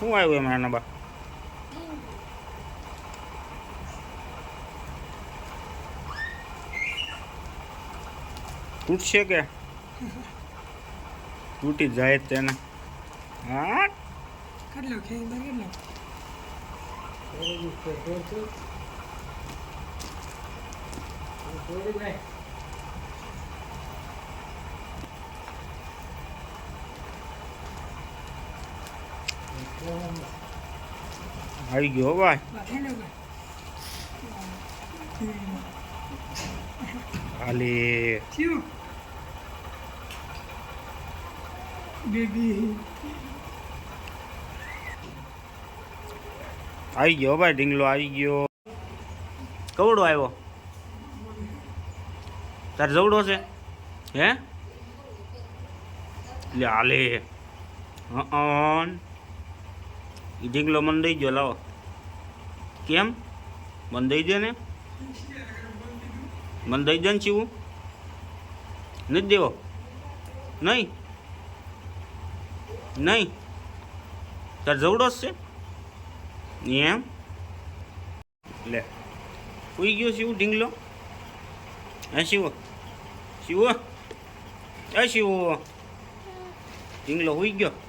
શું આવ્યું એમાં એના બા તૂટશે કે તૂટી જાય જ તેને હા કેટલો ખેંચો કેટલો આવી ગયો ભાઈ હાલી બેબી આવી ગયો ભાઈ ઢીંગલો આવી ગયો કવડો આવ્યો તાર જવડો છે હે લે હાલે હં એ ઢીંગલો મને દઈ ગયો લાવો કેમ મને દઈ દે ને મને દઈ દે ને ચીવું નથી દેવો નહીં નહીં તાર જવડો જ છે એમ લે ઉઈ ગયો શિવ ઢીંગલો હે શિવ શિવ એ શિવ ઢીંગલો ઉઈ ગયો